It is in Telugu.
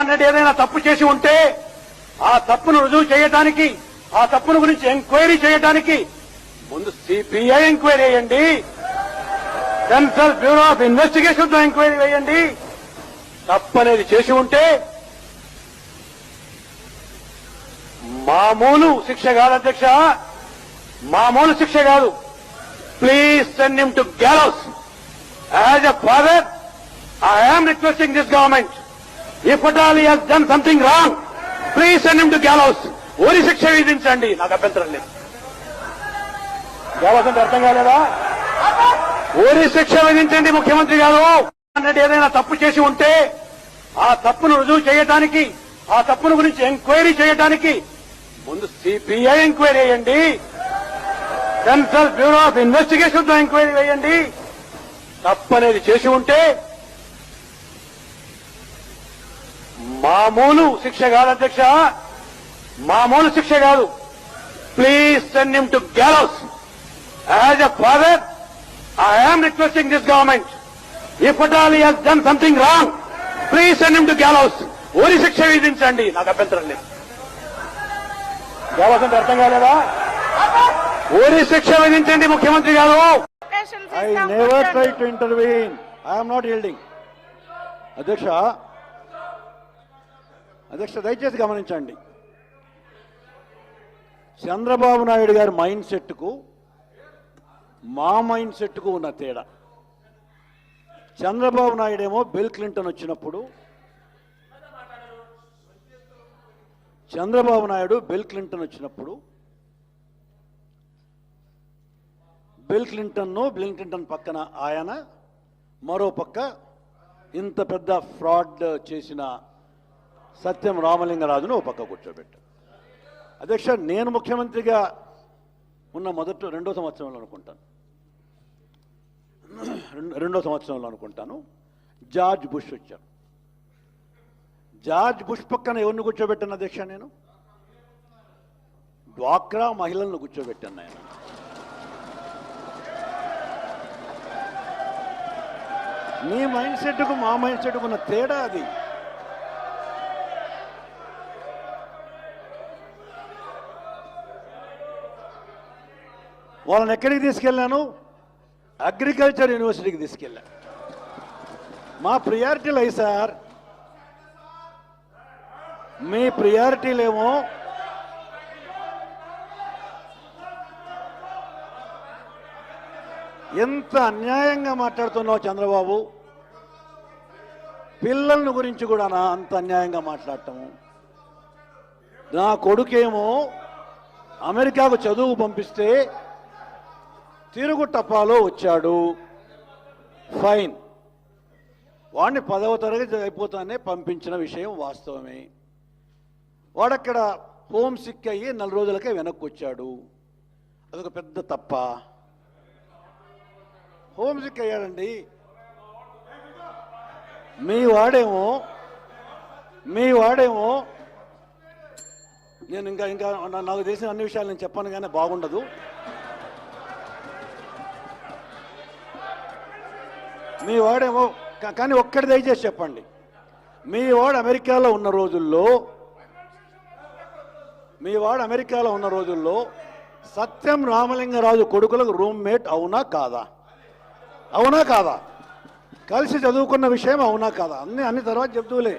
అన్నట్టు ఏదైనా తప్పు చేసి ఉంటే ఆ తప్పును రుజువు చేయడానికి, ఆ తప్పును గురించి ఎంక్వైరీ చేయడానికి ముందు సిబిఐ ఎంక్వైరీ వేయండి, సెంట్రల్ బ్యూరో ఆఫ్ ఇన్వెస్టిగేషన్ తో ఎంక్వైరీ వేయండి. తప్పనేది చేసి ఉంటే మామూలు శిక్ష కాదు అధ్యక్ష, మామూలు శిక్ష కాదు. Please send him to gallows. As a father I am requesting this government, if at all he has done something wrong, please send him to gallows. ఓరి శిక్ష విధించండి, నాకు అభ్యంతరం లేదు. గ్యాలోస్ అంటే అర్థం కాలేదా? ఓరి శిక్ష విధించండి ముఖ్యమంత్రి గారు. అన్నట్టు ఏదైనా తప్పు చేసి ఉంటే ఆ తప్పును రుజువు చేయడానికి, ఆ తప్పును గురించి ఎంక్వైరీ చేయడానికి ముందు సిబిఐ ఎంక్వైరీ వేయండి, సెంట్రల్ బ్యూరో ఆఫ్ ఇన్వెస్టిగేషన్ తో ఎంక్వైరీ వేయండి. తప్పనేది చేసి ఉంటే మామూలు శిక్ష కాదు అధ్యక్ష, మామూలు శిక్ష కాదు. Please send him to gallows. As a father I am requesting this government, if at all he has done something wrong, please send him to gallows. ఓరి శిక్ష విధించండి, నాకు అభ్యంతరం లేదు. గ్యాలోస్ అంటే అర్థం కాలేదా? ఓరి శిక్ష విధించండి ముఖ్యమంత్రి గారు. I never tried to intervene. I am not yielding. అధ్యక్ష దయచేసి గమనించండి. చంద్రబాబు నాయుడు గారి మైండ్ సెట్కు మా మైండ్ సెట్కు ఉన్న తేడా. చంద్రబాబు నాయుడు ఏమో బిల్ క్లింటన్ వచ్చినప్పుడు, బిల్ క్లింటన్ పక్కన ఆయన, మరో పక్క ఇంత పెద్ద ఫ్రాడ్ చేసిన సత్యం రామలింగరాజును ఓ పక్క కూర్చోబెట్టారు. అధ్యక్ష నేను ముఖ్యమంత్రిగా ఉన్న రెండో సంవత్సరంలో అనుకుంటాను జార్జ్ బుష్ వచ్చారు. జార్జ్ బుష్ పక్కన ఎవరిని కూర్చోబెట్టాను అధ్యక్ష? నేను డ్వాక్రా మహిళలను కూర్చోబెట్టాను. ఆయన మీ మైండ్ సెట్కు మా మైండ్ సెట్కు ఉన్న తేడా అది. వాళ్ళని ఎక్కడికి తీసుకెళ్ళాను? అగ్రికల్చర్ యూనివర్సిటీకి తీసుకెళ్ళాను. మా ప్రియారిటీలు అయ్యి సార్, మీ ప్రియారిటీలేమో ఎంత అన్యాయంగా మాట్లాడుతున్నావు చంద్రబాబు. పిల్లల గురించి కూడా అంత అన్యాయంగా మాట్లాడటము. నా కొడుకేమో అమెరికాకు చదువు పంపిస్తే తిరుగు టపాలో వచ్చాడు, ఫైన్. వాడిని 10వ తరగతి అయిపోతానే పంపించిన విషయం వాస్తవమే. వాడక్కడ హోమ్ సిక్ అయ్యి 4 రోజులకే వెనక్కి వచ్చాడు. అదొక పెద్ద తప్ప. Home sick అయ్యాడండి. మీ వాడేమో నేను ఇంకా నాకు తెలిసిన అన్ని విషయాలు నేను చెప్పాను కానీ బాగుండదు. మీ వాడేమో కానీ ఒక్కటి దయచేసి చెప్పండి. మీ వాడు అమెరికాలో ఉన్న రోజుల్లో సత్యం రామలింగరాజు కొడుకులకు రూమ్మేట్ అవునా కాదా? కలిసి చదువుకున్న విషయం అవునా కాదా? అన్ని తర్వాత చెప్తూలే.